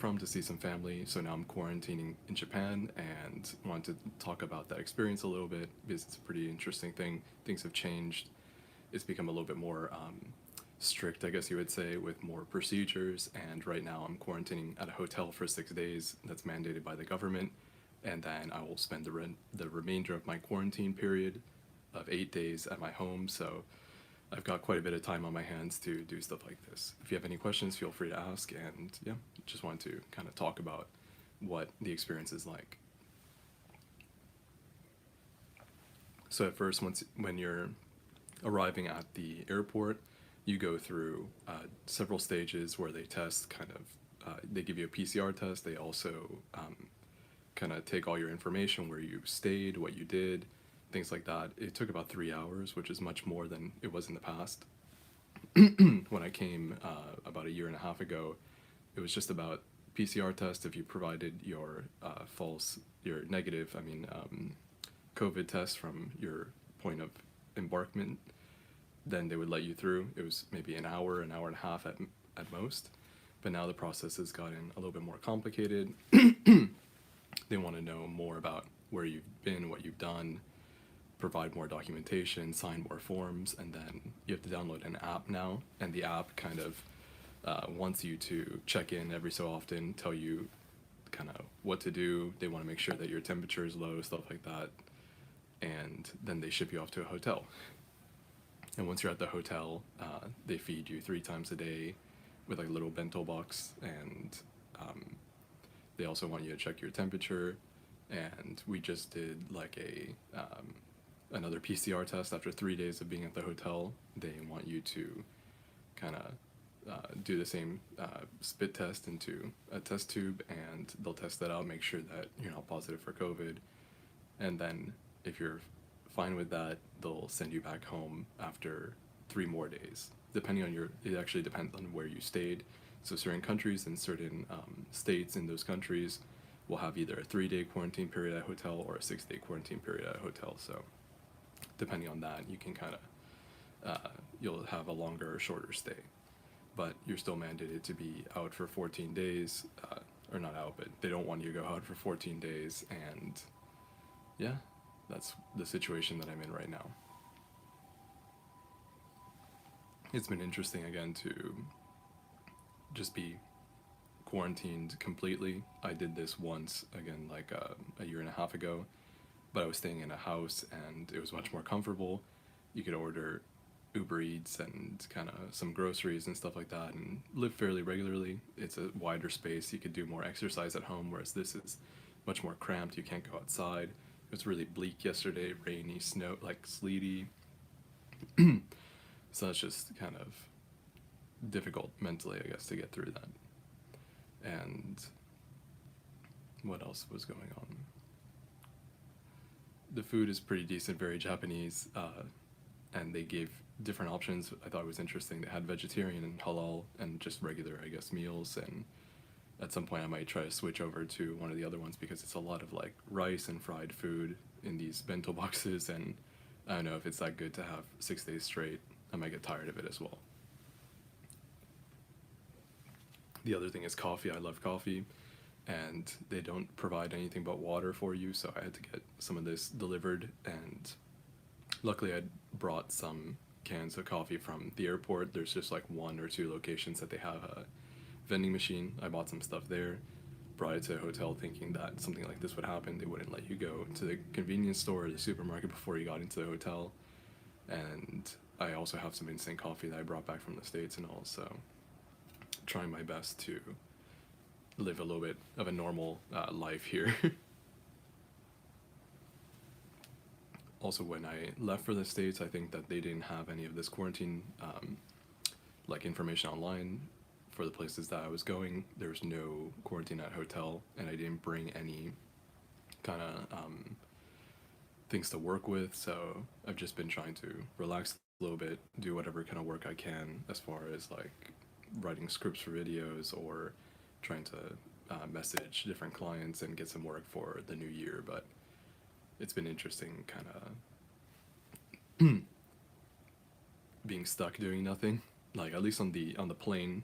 from to see some family. So now I'm quarantining in Japan and want to talk about that experience a little bit because it's a pretty interesting thing. Things have changed. It's become a little bit more strict, I guess you would say, with more procedures. And right now I'm quarantining at a hotel for 6 days. That's mandated by the government. And then I will spend the remainder of my quarantine period of 8 days at my home. So I've got quite a bit of time on my hands to do stuff like this. If you have any questions, feel free to ask. And yeah, just want to kind of talk about what the experience is like. So at first, when you're arriving at the airport, you go through several stages where they test they give you a PCR test. They also kind of take all your information, where you stayed, what you did, things like that. It took about 3 hours, which is much more than it was in the past. When I came about a year and a half ago, it was just about PCR test. If you provided your your negative, COVID test from your point of embarkment, then they would let you through. It was maybe an hour and a half at most. But now the process has gotten a little bit more complicated. They want to know more about where you've been, what you've done, provide more documentation, sign more forms, and then you have to download an app now. And the app kind of wants you to check in every so often, tell you kind of what to do. They want to make sure that your temperature is low, stuff like that. And then they ship you off to a hotel. And once you're at the hotel, they feed you 3 times a day with like a little bento box, and they also want you to check your temperature. And we just did like another PCR test after 3 days of being at the hotel. They want you to kind of do the same spit test into a test tube, and they'll test that out, make sure that you're not positive for COVID. And then if you're fine with that, they'll send you back home after 3 more days. Depending on it actually depends on where you stayed. So certain countries and certain states in those countries will have either a 3-day quarantine period at a hotel or a 6-day quarantine period at a hotel. So depending on that, you can kind of, you'll have a longer or shorter stay. But you're still mandated to be out for 14 days, or not out, but they don't want you to go out for 14 days. And yeah, that's the situation that I'm in right now. It's been interesting again to just be quarantined completely. I did this once again, like a year and a half ago, but I was staying in a house and it was much more comfortable. You could order Ubereats and kind of some groceries and stuff like that and live fairly regularly. It's a wider space. You could do more exercise at home, whereas this is much more cramped. You can't go outside. It was really bleak yesterday, rainy, snow, like sleety. So it's just kind of difficult mentally, I guess, to get through that. And what else was going on? The food is pretty decent, very Japanese, and they gave different options. I thought it was interesting. They had vegetarian and halal and just regular, I guess, meals. And at some point I might try to switch over to one of the other ones because it's a lot of like rice and fried food in these bento boxes, and I don't know if it's that good to have 6 days straight. I might get tired of it as well. The other thing is coffee. I love coffee, and they don't provide anything but water for you, so I had to get some of this delivered, and luckily I brought some cans of coffee from the airport. There's just like 1 or 2 locations that they have a vending machine. I bought some stuff there, brought it to a hotel thinking that something like this would happen. They wouldn't let you go to the convenience store or the supermarket before you got into the hotel. And I also have some instant coffee that I brought back from the States and all, so trying my best to live a little bit of a normal life here. Also, when I left for the States, I think that they didn't have any of this quarantine like information online for the places that I was going. There was no quarantine at hotel, and I didn't bring any kind of things to work with, so I've just been trying to relax a little bit, do whatever kind of work I can as far as like writing scripts for videos or trying to message different clients and get some work for the new year. But it's been interesting kind of being stuck doing nothing. like at least on the plane,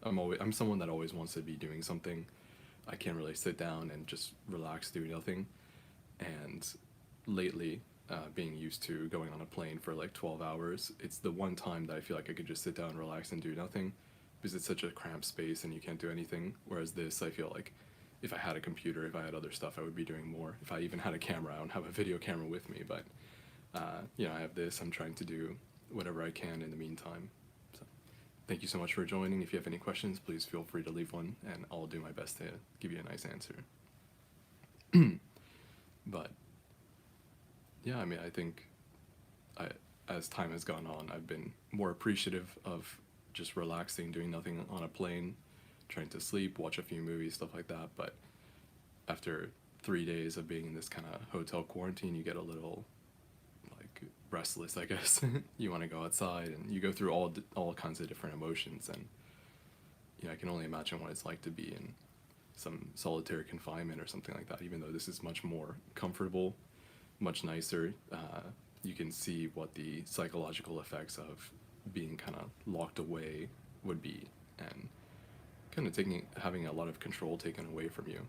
I'm someone that always wants to be doing something. I can't really sit down and just relax, do nothing. And lately, being used to going on a plane for like 12 hours, it's the one time that I feel like I could just sit down, relax, and do nothing, because it's such a cramped space and you can't do anything. Whereas this, I feel like if I had a computer, if I had other stuff, I would be doing more. If I even had a camera, I don't have a video camera with me, but I have this. I'm trying to do whatever I can in the meantime. So, thank you so much for joining. If you have any questions, please feel free to leave one, and I'll do my best to give you a nice answer. But yeah, I mean, I think as time has gone on, I've been more appreciative of just relaxing, doing nothing on a plane, trying to sleep, watch a few movies, stuff like that. But after 3 days of being in this kind of hotel quarantine, you get a little like restless, I guess. You want to go outside, and you go through all kinds of different emotions. And I can only imagine what it's like to be in some solitary confinement or something like that. Even though this is much more comfortable, much nicer, you can see what the psychological effects of being kind of locked away would be, and kind of having a lot of control taken away from you.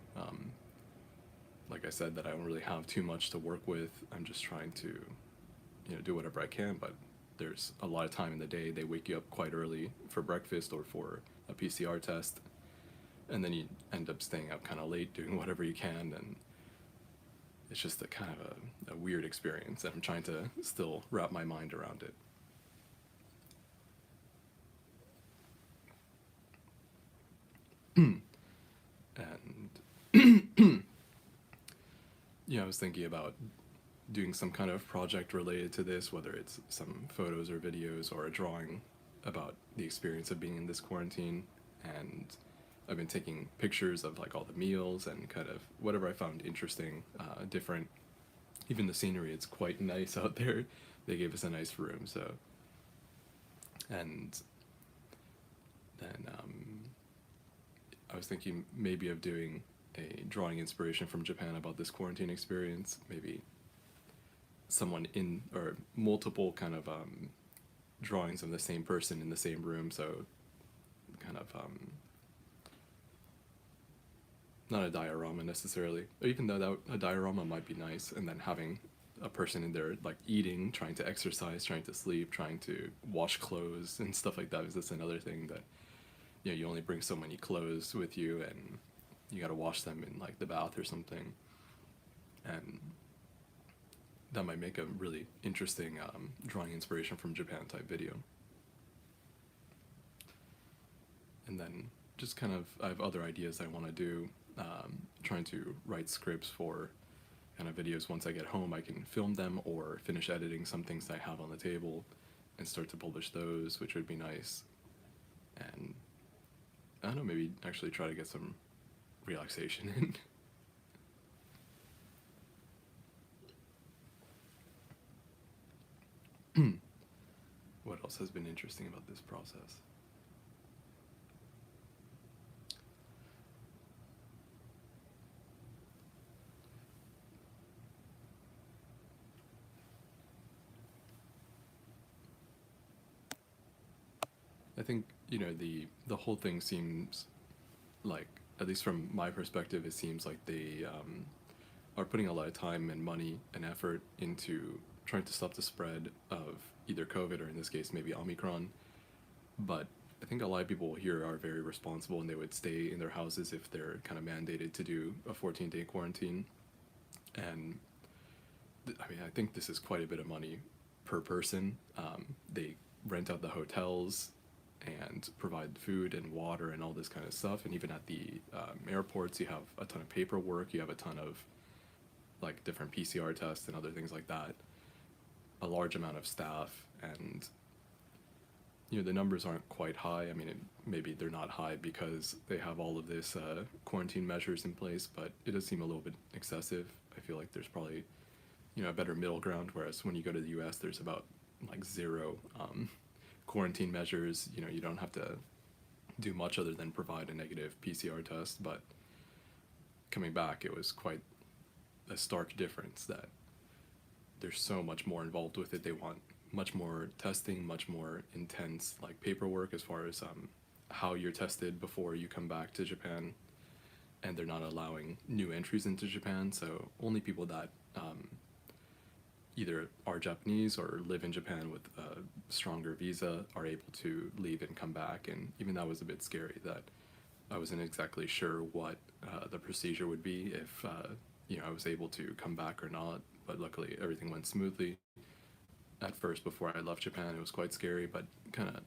Like I said, that I don't really have too much to work with. I'm just trying to, do whatever I can, but there's a lot of time in the day. They wake you up quite early for breakfast or for a PCR test, and then you end up staying up kind of late doing whatever you can, and it's just a kind of a weird experience, and I'm trying to still wrap my mind around it. And I was thinking about doing some kind of project related to this, whether it's some photos or videos or a drawing about the experience of being in this quarantine. And I've been taking pictures of like all the meals and kind of whatever I found interesting, different. Even the scenery, it's quite nice out there. They gave us a nice room, so. And then I was thinking maybe of doing a drawing inspiration from Japan about this quarantine experience. Maybe someone or multiple kind of drawings of the same person in the same room, so kind of not a diorama necessarily, even though a diorama might be nice, and then having a person in there like eating, trying to exercise, trying to sleep, trying to wash clothes and stuff like that, because that's another thing that you only bring so many clothes with you, and you got to wash them in like the bath or something. And that might make a really interesting drawing inspiration from Japan type video. And then just kind of, I have other ideas I want to do, trying to write scripts for kind of videos. Once I get home, I can film them or finish editing some things I have on the table and start to publish those, which would be nice. And I don't know, maybe actually try to get some relaxation in. What else has been interesting about this process? I think, the whole thing seems like, at least from my perspective, it seems like they are putting a lot of time and money and effort into trying to stop the spread of either COVID or, in this case, maybe Omicron. But I think a lot of people here are very responsible, and they would stay in their houses if they're kind of mandated to do a 14-day quarantine. And I mean, I think this is quite a bit of money per person. They rent out the hotels and provide food and water and all this kind of stuff. And even at the airports, you have a ton of paperwork. You have a ton of like different PCR tests and other things like that. A large amount of staff, and the numbers aren't quite high. I mean, maybe they're not high because they have all of this quarantine measures in place, but it does seem a little bit excessive. I feel like there's probably a better middle ground. Whereas when you go to the U.S., there's about like zero quarantine measures. You don't have to do much other than provide a negative PCR test. But coming back, it was quite a stark difference that there's so much more involved with it. They want much more testing, much more intense like paperwork as far as how you're tested before you come back to Japan, and they're not allowing new entries into Japan. So only people that either are Japanese or live in Japan with a stronger visa are able to leave and come back. And even that was a bit scary, that I wasn't exactly sure what the procedure would be if I was able to come back or not. But luckily, everything went smoothly. At first, before I left Japan, it was quite scary, but kind of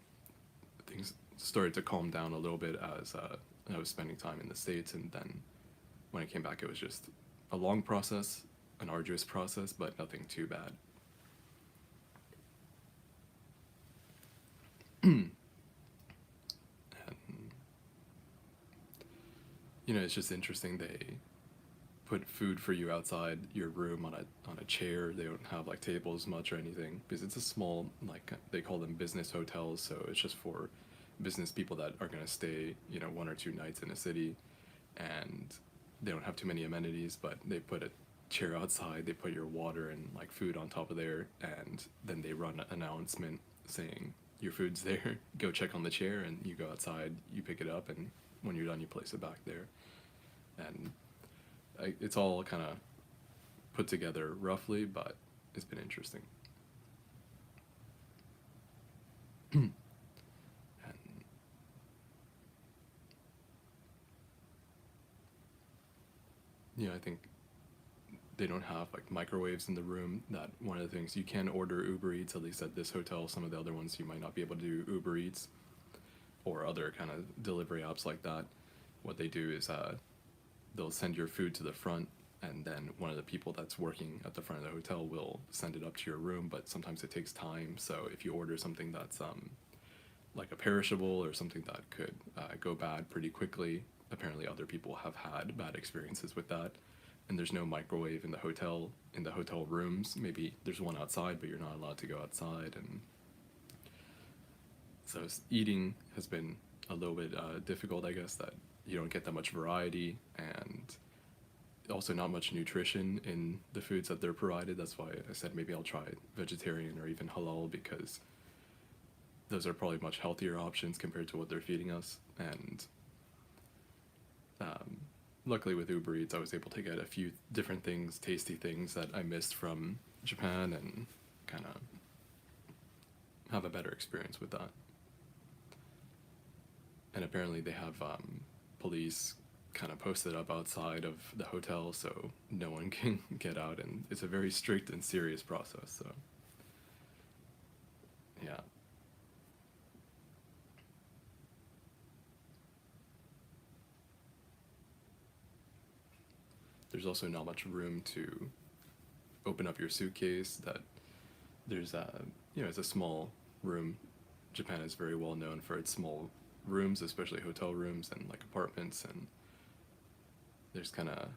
things started to calm down a little bit as I was spending time in the States. And then when I came back, it was just a long process, an arduous process, but nothing too bad. And it's just interesting. They put food for you outside your room on a chair. They don't have like tables much or anything because it's a small, like they call them business hotels, so it's just for business people that are going to stay 1 or 2 nights in a city, and they don't have too many amenities, but they put a chair outside, they put your water and like food on top of there, and then they run an announcement saying your food's there, go check on the chair, and you go outside, you pick it up, and when you're done you place it back there. And it's all kind of put together roughly, but it's been interesting. And I think they don't have like microwaves in the room. That one of the things, you can order Ubereats, at least at this hotel. Some of the other ones you might not be able to do Ubereats or other kind of delivery apps like that. What they do is they'll send your food to the front, and then one of the people that's working at the front of the hotel will send it up to your room, but sometimes it takes time. So if you order something that's like a perishable or something that could go bad pretty quickly, apparently other people have had bad experiences with that. And there's no microwave in the hotel rooms. Maybe there's one outside, but you're not allowed to go outside. And so eating has been a little bit difficult, I guess, that you don't get that much variety, and also not much nutrition in the foods that they're provided. That's why I said maybe I'll try vegetarian or even halal, because those are probably much healthier options compared to what they're feeding us. And luckily with Uber Eats, I was able to get a few different things, tasty things that I missed from Japan, and kind of have a better experience with that. And apparently they have police kind of posted up outside of the hotel so no one can get out, and it's a very strict and serious process. So yeah. There's also not much room to open up your suitcase. That there's it's a small room. Japan is very well known for its small rooms, especially hotel rooms and like apartments, and there's kind of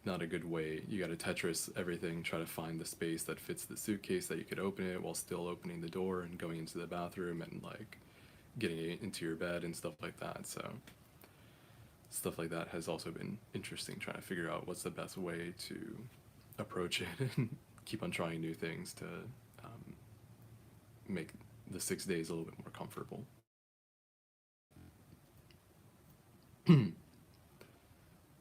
not a good way. You got to Tetris everything, try to find the space that fits the suitcase that you could open it while still opening the door and going into the bathroom and like getting into your bed and stuff like that. So stuff like that has also been interesting, trying to figure out what's the best way to approach it and keep on trying new things to make the 6 days a little bit more comfortable.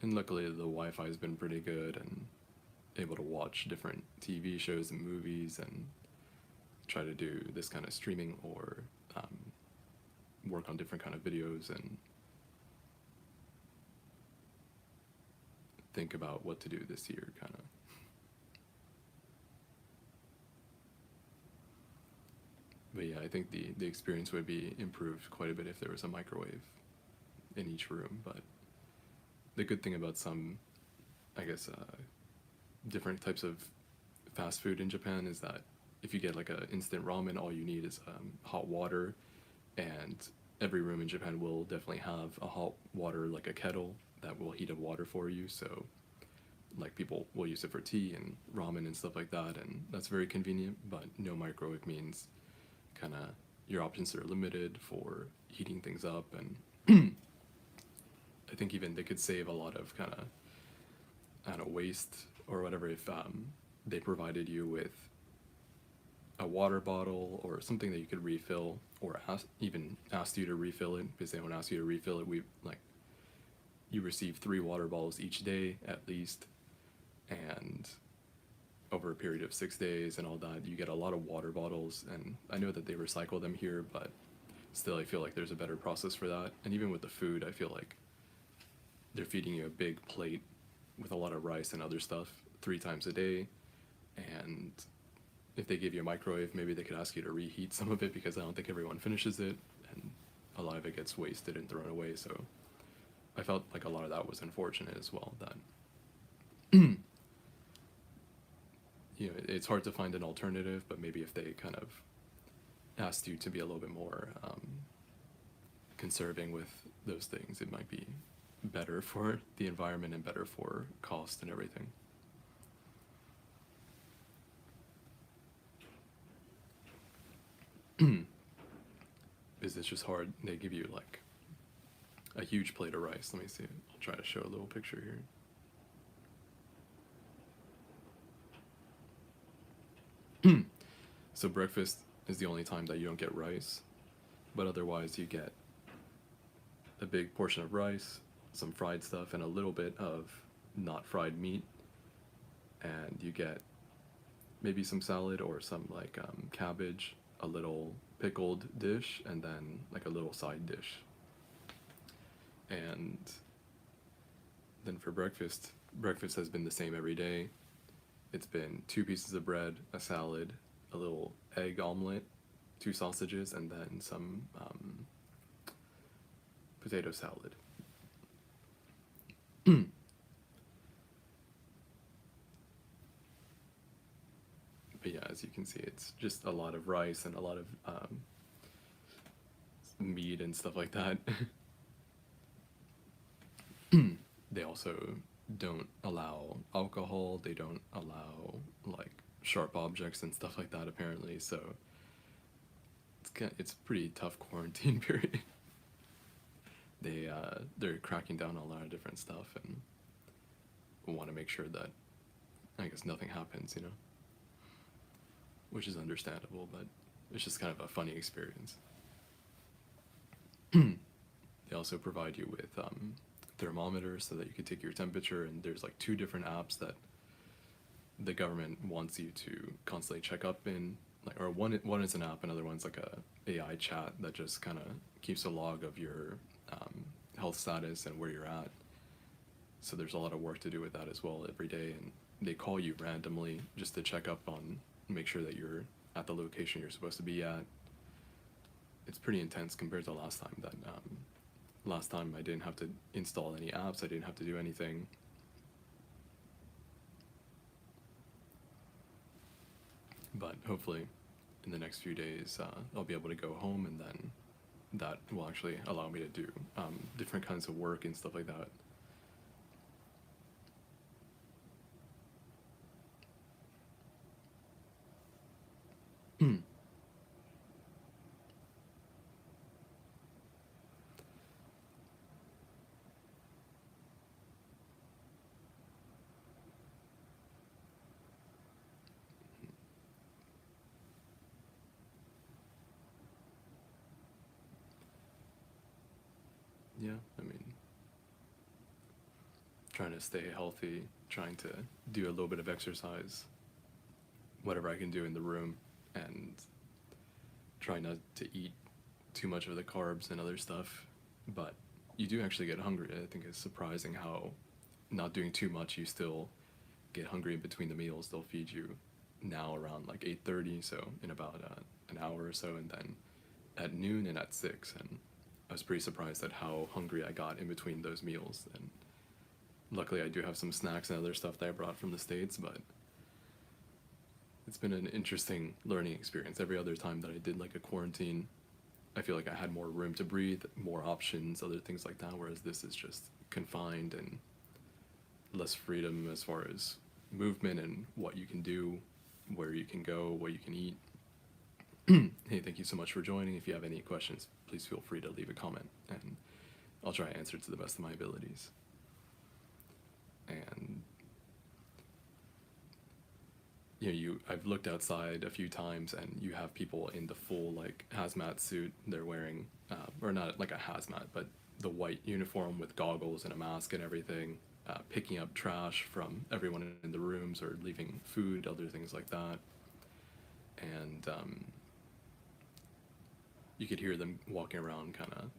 And luckily the Wi-Fi has been pretty good, and able to watch different TV shows and movies and try to do this kind of streaming or work on different kind of videos and think about what to do this year, kind of. But yeah, I think the experience would be improved quite a bit if there was a microwave in each room. But the good thing about some, I guess, different types of fast food in Japan is that if you get like a instant ramen, all you need is hot water, and every room in Japan will definitely have a hot water, like a kettle that will heat up water for you. So like people will use it for tea and ramen and stuff like that, and that's very convenient. But no microwave means kind of your options are limited for heating things up, and I think even they could save a lot of kind of, I don't know, waste or whatever if they provided you with a water bottle or something that you could refill, or even ask you to refill it, because they don't ask you to refill it. You receive 3 water bottles each day at least, and over a period of 6 days and all that, you get a lot of water bottles. And I know that they recycle them here, but still I feel like there's a better process for that. And even with the food, I feel like they're feeding you a big plate with a lot of rice and other stuff 3 times a day. And if they give you a microwave, maybe they could ask you to reheat some of it, because I don't think everyone finishes it, and a lot of it gets wasted and thrown away. So I felt like a lot of that was unfortunate as well, that it's hard to find an alternative, but maybe if they kind of asked you to be a little bit more conserving with those things, it might be better for the environment and better for cost and everything. Because it's just hard. They give you like a huge plate of rice. Let me see. I'll try to show a little picture here. So breakfast is the only time that you don't get rice, but otherwise you get a big portion of rice, some fried stuff, and a little bit of not fried meat, and you get maybe some salad or some like cabbage, a little pickled dish, and then like a little side dish. And then for breakfast has been the same every day. It's been 2 pieces of bread, a salad, a little egg omelet, 2 sausages, and then some potato salad. But yeah, as you can see, it's just a lot of rice and a lot of meat and stuff like that. They also don't allow alcohol. They don't allow like sharp objects and stuff like that, apparently. So it's a pretty tough quarantine period. They're cracking down on a lot of different stuff and want to make sure that, I guess, nothing happens, which is understandable, but it's just kind of a funny experience. They also provide you with thermometers so that you can take your temperature, and there's like 2 different apps that the government wants you to constantly check up in, like, or one is an app, another one's like a AI chat that just kind of keeps a log of your health status and where you're at. So there's a lot of work to do with that as well every day, and they call you randomly just to check up on, make sure that you're at the location you're supposed to be at. It's pretty intense compared to last time. Last time I didn't have to install any apps, I didn't have to do anything. But hopefully in the next few days I'll be able to go home, and then that will actually allow me to do different kinds of work and stuff like that. Yeah, I mean, trying to stay healthy, trying to do a little bit of exercise, whatever I can do in the room, and try not to eat too much of the carbs and other stuff. But you do actually get hungry. I think it's surprising how not doing too much, you still get hungry in between the meals. They'll feed you now around like 8:30, so in about an hour or so, and then at noon and at 6. And I was pretty surprised at how hungry I got in between those meals. And luckily I do have some snacks and other stuff that I brought from the States, but it's been an interesting learning experience. Every other time that I did like a quarantine, I feel like I had more room to breathe, more options, other things like that, whereas this is just confined and less freedom as far as movement and what you can do, where you can go, what you can eat. Hey, thank you so much for joining. If you have any questions, please feel free to leave a comment, and I'll try to answer to the best of my abilities. And I've looked outside a few times, and you have people in the full like hazmat suit. They're wearing, or not like a hazmat, but the white uniform with goggles and a mask and everything, picking up trash from everyone in the rooms or leaving food, other things like that. And you could hear them walking around, kind of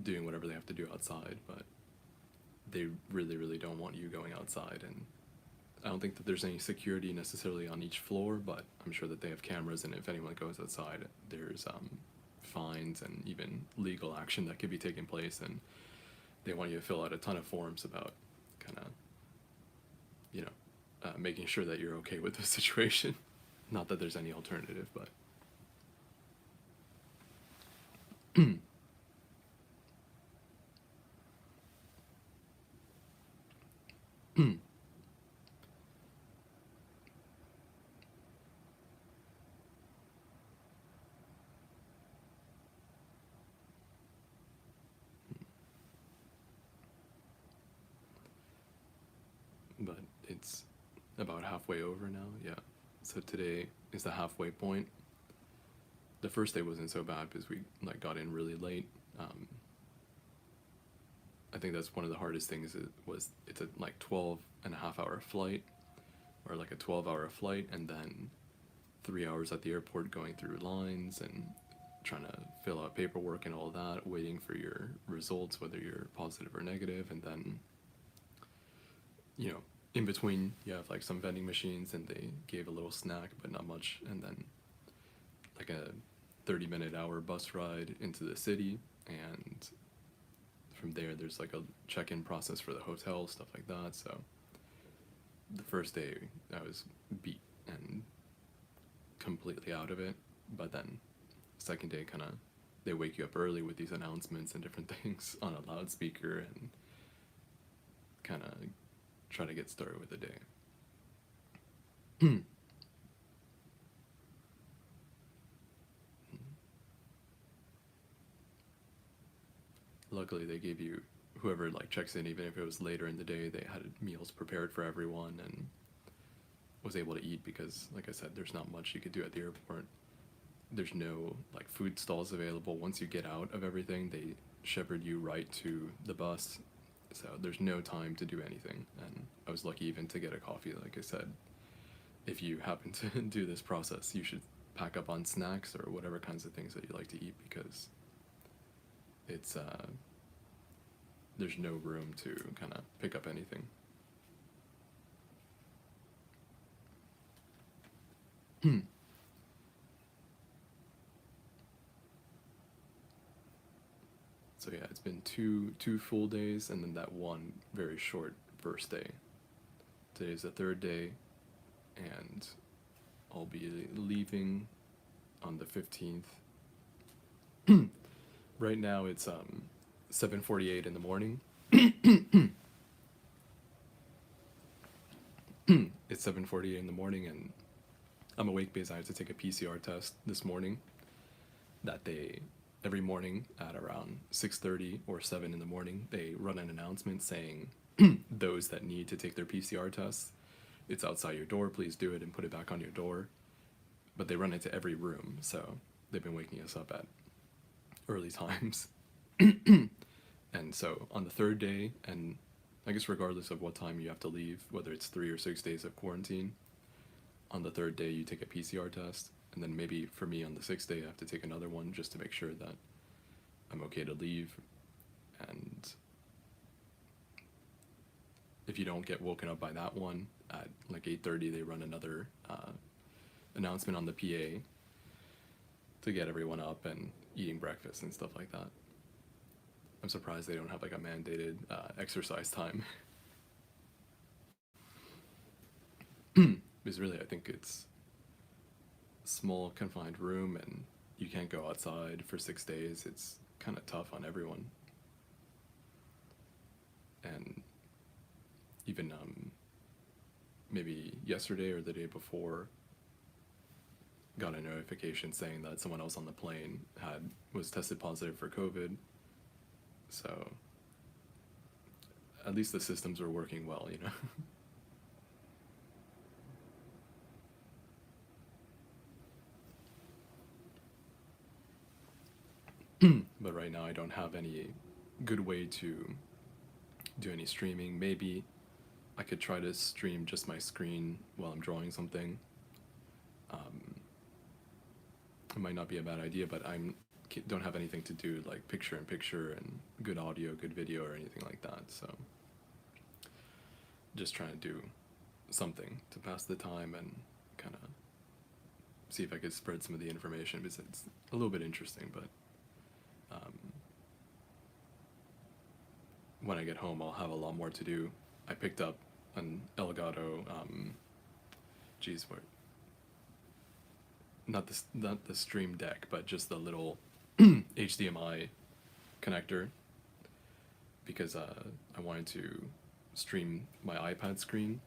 doing whatever they have to do outside, but they really, really don't want you going outside. And I don't think that there's any security necessarily on each floor, but I'm sure that they have cameras, and if anyone goes outside, there's fines and even legal action that could be taking place. And they want you to fill out a ton of forms about kind of, you know, making sure that you're okay with the situation. Not that there's any alternative, but. But it's about halfway over now, yeah. So today is the halfway point. The first day wasn't so bad because we like got in really late. I think that's one of the hardest things. It's a like 12.5 hour flight, or like a 12-hour flight, and then 3 hours at the airport going through lines and trying to fill out paperwork and all that, waiting for your results, whether you're positive or negative, and then, in between you have like some vending machines and they gave a little snack, but not much, and then like a 30-minute hour bus ride into the city, and from there there's like a check-in process for the hotel, stuff like that. So the first day I was beat and completely out of it, but then second day kind of they wake you up early with these announcements and different things on a loudspeaker, and kind of try to get started with the day. Luckily they gave you, whoever like checks in, even if it was later in the day, they had meals prepared for everyone and was able to eat, because like I said, there's not much you could do at the airport. There's no like food stalls available. Once you get out of everything, they shepherd you right to the bus, so there's no time to do anything. And I was lucky even to get a coffee. Like I said, if you happen to do this process, you should pack up on snacks or whatever kinds of things that you like to eat, because it's there's no room to kind of pick up anything. So yeah, it's been two full days, and then that one very short first day. Today's the third day, and I'll be leaving on the 15th. Right now it's 7:48 in the morning. It's 7:48 in the morning, and I'm awake because I had to take a PCR test this morning. That they every morning at around 6:30 or 7 in the morning, they run an announcement saying those that need to take their PCR tests, it's outside your door, please do it and put it back on your door. But they run it to every room, so they've been waking us up at early times. And so on the third day, and I guess regardless of what time you have to leave, whether it's 3 or 6 days of quarantine, on the third day you take a PCR test, and then maybe for me on the 6th day I have to take another one just to make sure that I'm okay to leave. And if you don't get woken up by that one, at like 8:30 they run another announcement on the PA to get everyone up and eating breakfast and stuff like that. I'm surprised they don't have like a mandated exercise time. Because really I think it's a small confined room and you can't go outside for 6 days. It's kind of tough on everyone. And even maybe yesterday or the day before, got a notification saying that someone else on the plane was tested positive for COVID. So at least the systems are working well, you know. but right now I don't have any good way to do any streaming. Maybe I could try to stream just my screen while I'm drawing something. It might not be a bad idea, but don't have anything to do like picture in picture and good audio, good video, or anything like that. So just trying to do something to pass the time and kind of see if I could spread some of the information, because it's a little bit interesting. But when I get home, I'll have a lot more to do. I picked up an Elgato, what? Not the Stream Deck, but just the little HDMI connector, because I wanted to stream my iPad screen,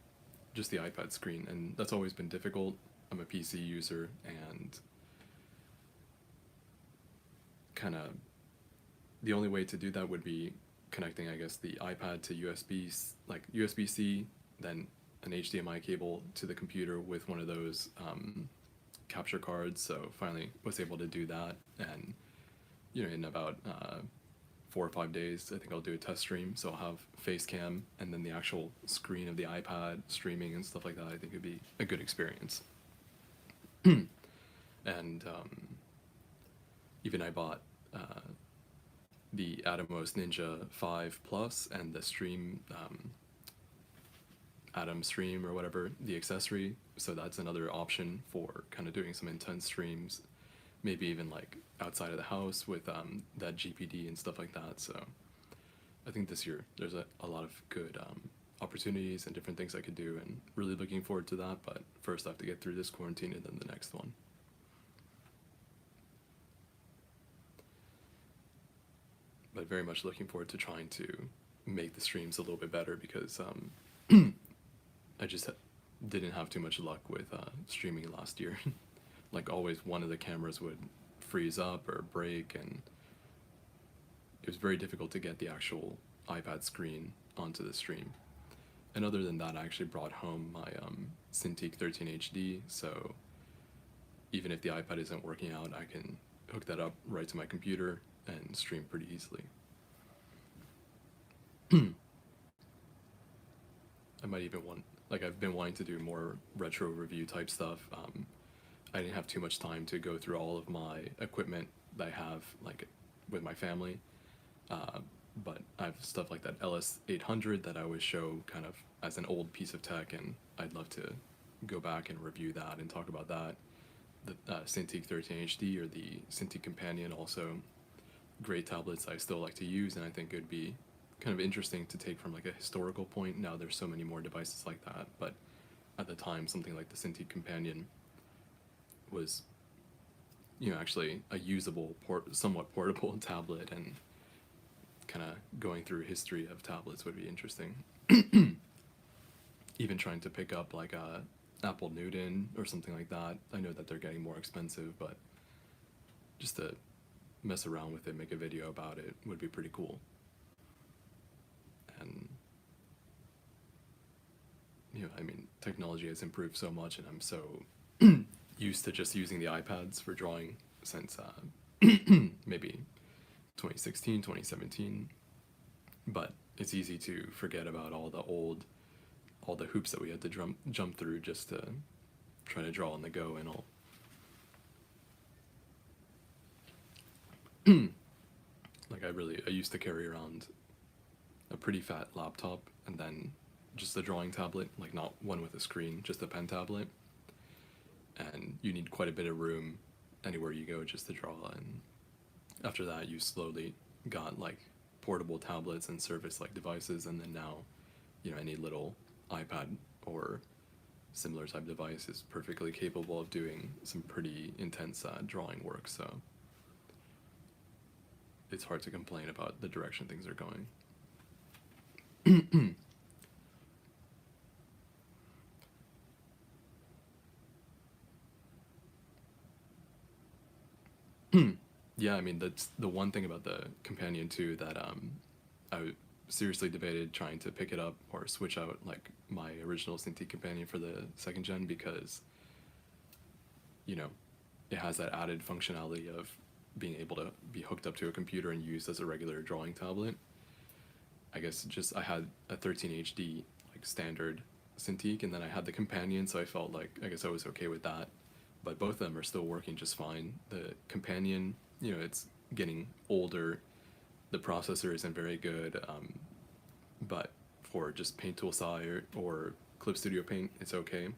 just the iPad screen, and that's always been difficult. I'm a PC user, and kind of the only way to do that would be connecting, I guess, the iPad to USB-C, then an HDMI cable to the computer with one of those capture cards. So finally was able to do that, and in about 4 or 5 days, I think I'll do a test stream. So I'll have face cam and then the actual screen of the iPad streaming and stuff like that. I think it'd be a good experience. And even I bought the Atomos Ninja 5 Plus and the Stream, Atom Stream or whatever, the accessory. So that's another option for kind of doing some intense streams, maybe even like outside of the house with that GPD and stuff like that. So I think this year there's a lot of good opportunities and different things I could do, and really looking forward to that. But first I have to get through this quarantine and then the next one. But very much looking forward to trying to make the streams a little bit better, because I just didn't have too much luck with streaming last year. Like always, one of the cameras would freeze up or break, and it was very difficult to get the actual iPad screen onto the stream. And other than that, I actually brought home my Cintiq 13 HD, so even if the iPad isn't working out, I can hook that up right to my computer and stream pretty easily. I might even I've been wanting to do more retro review type stuff. I didn't have too much time to go through all of my equipment that I have, like, with my family. But I have stuff like that LS800 that I always show kind of as an old piece of tech, and I'd love to go back and review that and talk about that. The Cintiq 13 HD or the Cintiq Companion, also great tablets I still like to use, and I think it would be kind of interesting to take from like a historical point. Now there's so many more devices like that, but at the time something like the Cintiq Companion was actually a usable somewhat portable tablet, and kind of going through history of tablets would be interesting. Even trying to pick up like a Apple Newton or something like that. I know that they're getting more expensive, but just to mess around with it, make a video about it would be pretty cool. And I mean, technology has improved so much, and I'm so used to just using the iPads for drawing since maybe 2016, 2017. But it's easy to forget about all the hoops that we had to jump through just to try to draw on the go and all. Like I used to carry around a pretty fat laptop, and then just a drawing tablet, like not one with a screen, just a pen tablet. And you need quite a bit of room anywhere you go just to draw. And after that, you slowly got like portable tablets and Surface-like devices, and then now, any little iPad or similar type device is perfectly capable of doing some pretty intense drawing work. So it's hard to complain about the direction things are going. Yeah, I mean, that's the one thing about the Companion 2 that I seriously debated trying to pick it up or switch out like my original Cintiq Companion for the second gen, because it has that added functionality of being able to be hooked up to a computer and used as a regular drawing tablet. I guess just I had a 13 HD like standard Cintiq, and then I had the companion, so I felt like I guess I was okay with that. But both of them are still working just fine. The companion, it's getting older. The processor isn't very good, but for just Paint Tool SI or Clip Studio Paint, it's okay.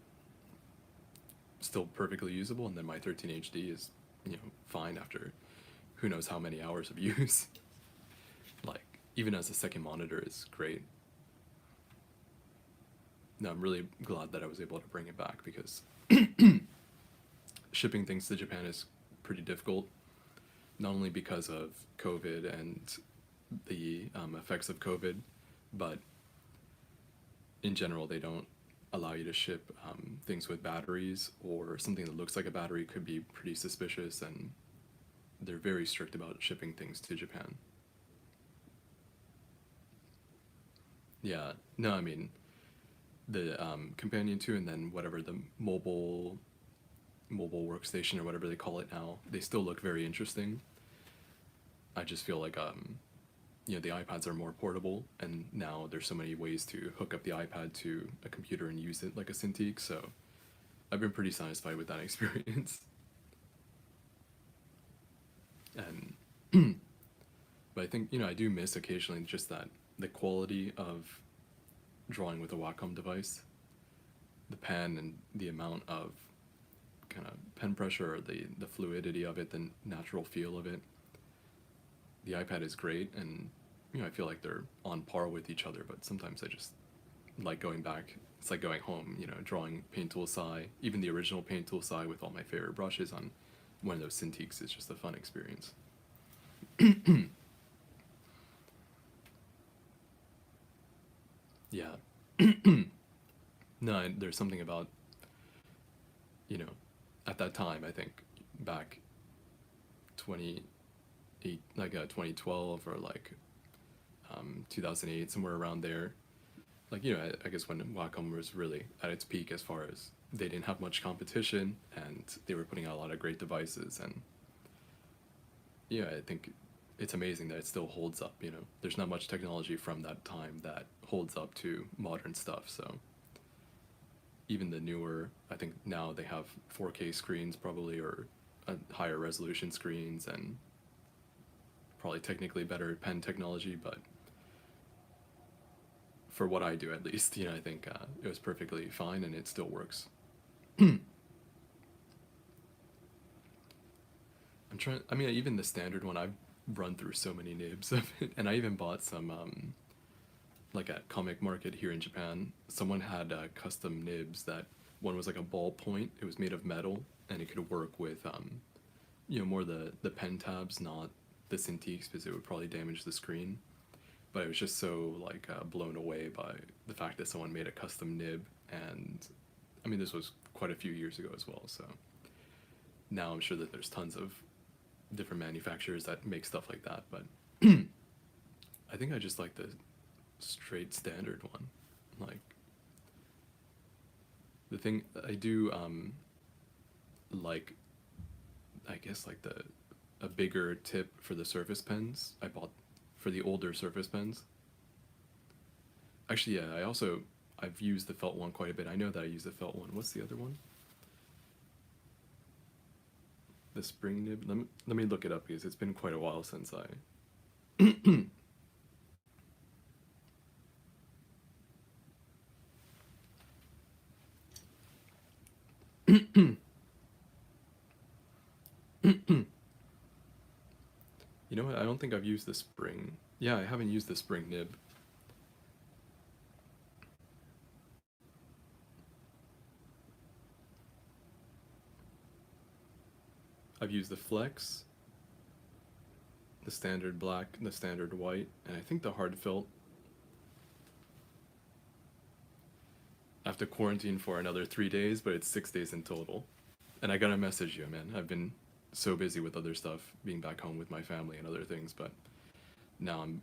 Still perfectly usable, and then my 13 HD is, fine after who knows how many hours of use. Like, even as a second monitor is great. No, I'm really glad that I was able to bring it back because shipping things to Japan is pretty difficult, not only because of COVID and the effects of COVID, but in general, they don't allow you to ship things with batteries, or something that looks like a battery could be pretty suspicious, and they're very strict about shipping things to Japan. Yeah, no, I mean, the companion too, and then whatever the mobile workstation or whatever they call it now, they still look very interesting. I just feel like the iPads are more portable, and now there's so many ways to hook up the iPad to a computer and use it like a Cintiq. So I've been pretty satisfied with that experience. And but I think I do miss occasionally just that the quality of drawing with a Wacom device, the pen and the amount of kind of pen pressure, or the fluidity of it, the natural feel of it. The iPad is great, and I feel like they're on par with each other, but sometimes I just like going back. It's like going home, drawing Paint Tool SI, even the original Paint Tool SI with all my favorite brushes on one of those Cintiqs is just a fun experience. Yeah. No, there's something about, you know, at that time, I think back 28, like 2012 or like 2008, somewhere around there. Like, I guess when Wacom was really at its peak, as far as they didn't have much competition and they were putting out a lot of great devices. And I think it's amazing that it still holds up. There's not much technology from that time that holds up to modern stuff. So even the newer, I think now they have 4K screens probably, or higher resolution screens, and probably technically better pen technology, but for what I do at least, I think it was perfectly fine and it still works. I mean, even the standard one, I've run through so many nibs of it, and I even bought some, like at Comic Market here in Japan, someone had custom nibs that one was like a ballpoint, it was made of metal, and it could work with, more the pen tabs, not the Cintiqs, because it would probably damage the screen. But I was just so like blown away by the fact that someone made a custom nib, and I mean, this was quite a few years ago as well, so now I'm sure that there's tons of different manufacturers that make stuff like that, but I think I just like the straight standard one. Like, the thing I do like, I guess, like a bigger tip for the Surface pens I bought for the older Surface pens. Actually, yeah, I've used the felt one quite a bit. I know that I use the felt one. What's the other one? The spring nib? Let me look it up, because it's been quite a while since I... You know what? I don't think I've used the spring. Yeah, I haven't used the spring nib. I've used the flex, the standard black, the standard white, and I think the hard felt. I have to quarantine for another 3 days, but it's 6 days in total. And I gotta message you, man. I've been so busy with other stuff, being back home with my family and other things, but now I'm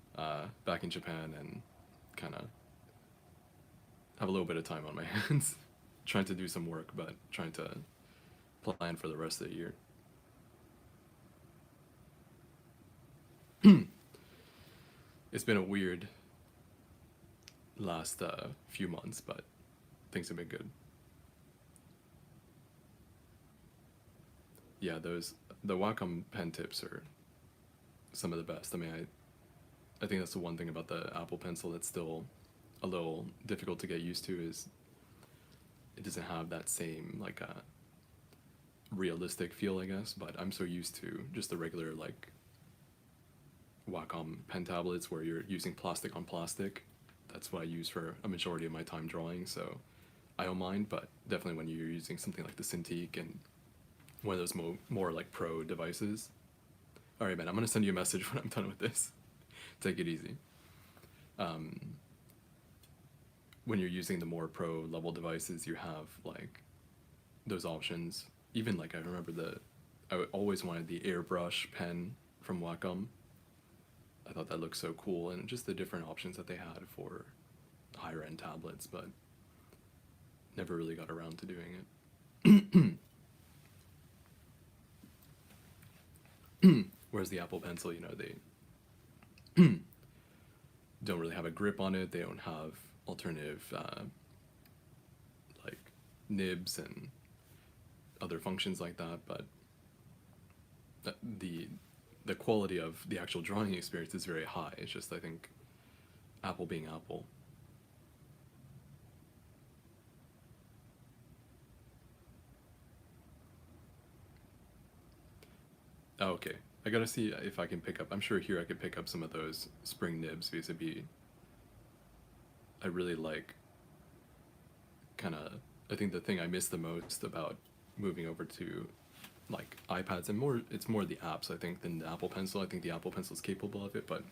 back in Japan and kind of have a little bit of time on my hands. Trying to do some work, but trying to plan for the rest of the year. it's been a weird last few months, but things have been good. Yeah, the Wacom pen tips are some of the best. I mean, I think that's the one thing about the Apple Pencil that's still a little difficult to get used to is it doesn't have that same like realistic feel, I guess. But I'm so used to just the regular like Wacom pen tablets where you're using plastic on plastic. That's what I use for a majority of my time drawing, so I don't mind. But definitely when you're using something like the Cintiq and one of those more like pro devices. All right, man, I'm gonna send you a message when I'm done with this. Take it easy. When you're using the more pro level devices, you have like those options. Even like I remember I always wanted the airbrush pen from Wacom. I thought that looked so cool, and just the different options that they had for higher end tablets, but never really got around to doing it. Whereas the Apple Pencil, they don't really have a grip on it. They don't have alternative like nibs and other functions like that, but the quality of the actual drawing experience is very high. It's just, I think, Apple being Apple. Oh, okay. I gotta see if I can pick up. I'm sure here I could pick up some of those spring nibs because I really like kind of. I think the thing I miss the most about moving over to like iPads and it's more the apps I think than the Apple Pencil. I think the Apple Pencil is capable of it, but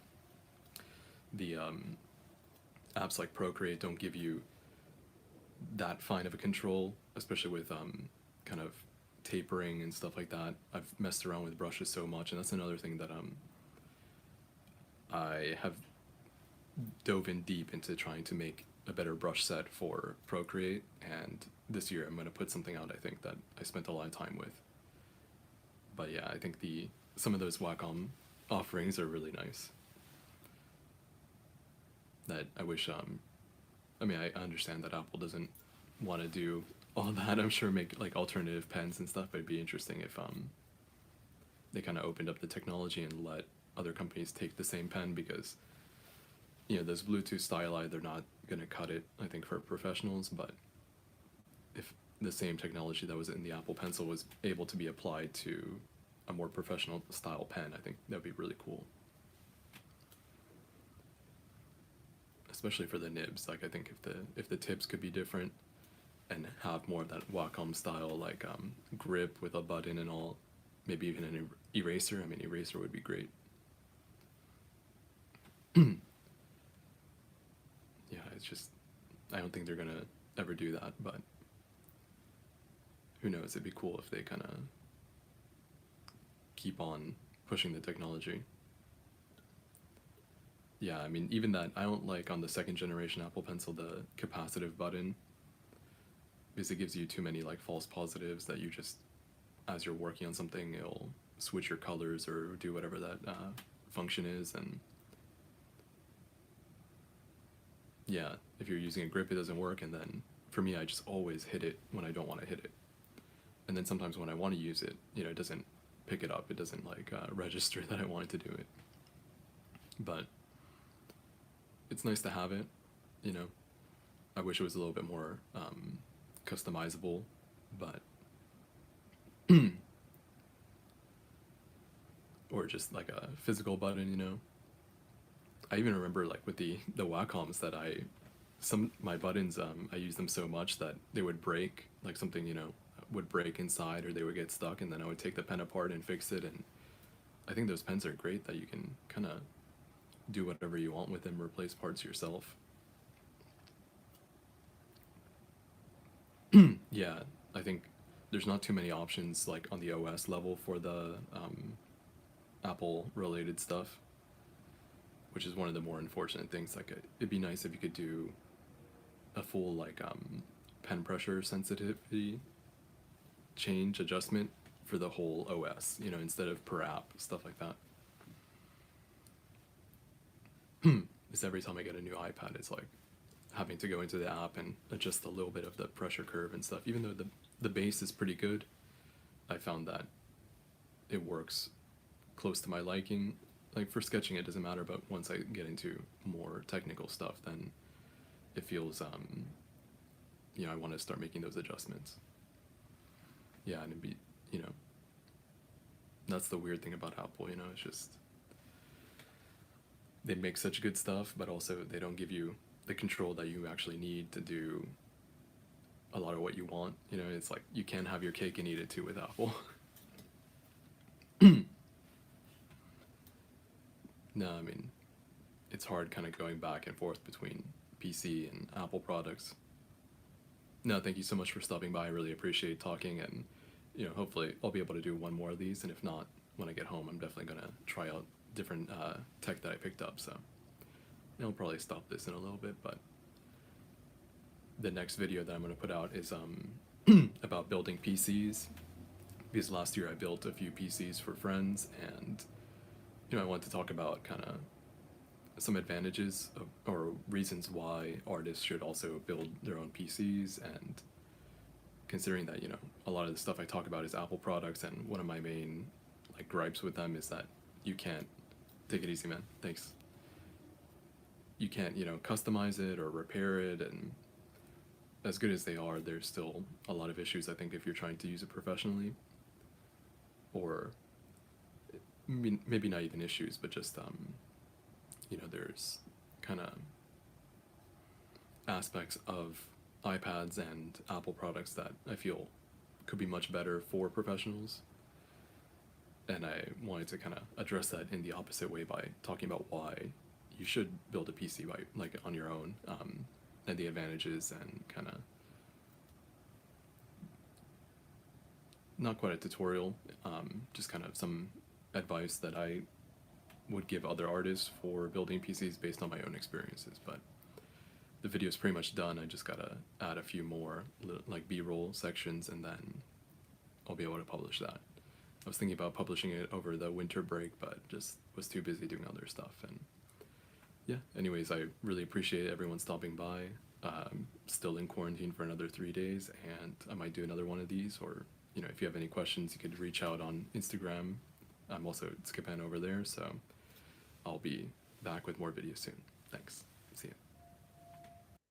the apps like Procreate don't give you that fine of a control, especially with kind of tapering and stuff like that. I've messed around with brushes so much, and that's another thing that I have dove in deep into trying to make a better brush set for Procreate, and this year I'm going to put something out I think that I spent a lot of time with. But yeah, I think some of those Wacom offerings are really nice. That I wish I mean, I understand that Apple doesn't want to do all that. I'm sure make like alternative pens and stuff, but it'd be interesting if they kind of opened up the technology and let other companies take the same pen, because those Bluetooth styli, they're not gonna cut it, I think, for professionals. But if the same technology that was in the Apple Pencil was able to be applied to a more professional style pen, I think that'd be really cool. Especially for the nibs, like I think if the tips could be different and have more of that Wacom style like grip with a button and all, maybe even an eraser. I mean, eraser would be great. Yeah, it's just I don't think they're gonna ever do that, but who knows? It'd be cool if they kind of keep on pushing the technology. Yeah, I mean, even that, I don't like on the second generation Apple Pencil the capacitive button, because it gives you too many like false positives that you just, as you're working on something, it'll switch your colors or do whatever that function is. And yeah, if you're using a grip, it doesn't work. And then for me, I just always hit it when I don't want to hit it. And then sometimes when I want to use it, it doesn't pick it up. It doesn't like register that I wanted to do it. But it's nice to have it, I wish it was a little bit more customizable, but or just like a physical button. I even remember like with the Wacoms that my buttons, I used them so much that they would break, like something, would break inside, or they would get stuck, and then I would take the pen apart and fix it. And I think those pens are great that you can kind of do whatever you want with them, replace parts yourself. Yeah, I think there's not too many options like on the OS level for the Apple related stuff, which is one of the more unfortunate things. Like it'd be nice if you could do a full like pen pressure sensitivity change adjustment for the whole OS, instead of per app, stuff like that. is every time I get a new iPad, it's like having to go into the app and adjust a little bit of the pressure curve and stuff. Even though the base is pretty good, I found that it works close to my liking. Like for sketching, it doesn't matter, but once I get into more technical stuff, then it feels, I want to start making those adjustments. Yeah, and it'd be, you know, that's the weird thing about Apple, it's just, they make such good stuff, but also they don't give you the control that you actually need to do a lot of what you want. It's like you can't have your cake and eat it too with Apple. No, I mean, it's hard kind of going back and forth between PC and Apple products. No, thank you so much for stopping by. I really appreciate talking, and hopefully I'll be able to do one more of these, and if not, when I get home, I'm definitely gonna try out different tech that I picked up. So I'll probably stop this in a little bit, but the next video that I'm gonna put out is about building PCs, because last year I built a few PCs for friends, and I want to talk about kind of some advantages or reasons why artists should also build their own PCs, and considering that a lot of the stuff I talk about is Apple products, and one of my main gripes with them is that you can't take it easy, man. Thanks. You can't customize it or repair it, and as good as they are, there's still a lot of issues, I think, if you're trying to use it professionally, or maybe not even issues, but just there's kind of aspects of iPads and Apple products that I feel could be much better for professionals, and I wanted to kind of address that in the opposite way by talking about why you should build a PC on your own, and the advantages, and kind of not quite a tutorial, just kind of some advice that I would give other artists for building PCs based on my own experiences. But the video is pretty much done. I just gotta add a few more B-roll sections, and then I'll be able to publish that. I was thinking about publishing it over the winter break, but just was too busy doing other stuff. And yeah, anyways, I really appreciate everyone stopping by. Still in quarantine for another 3 days, and I might do another one of these, or if you have any questions, you could reach out on Instagram. I'm also Skipan over there, so I'll be back with more videos soon. Thanks. See ya.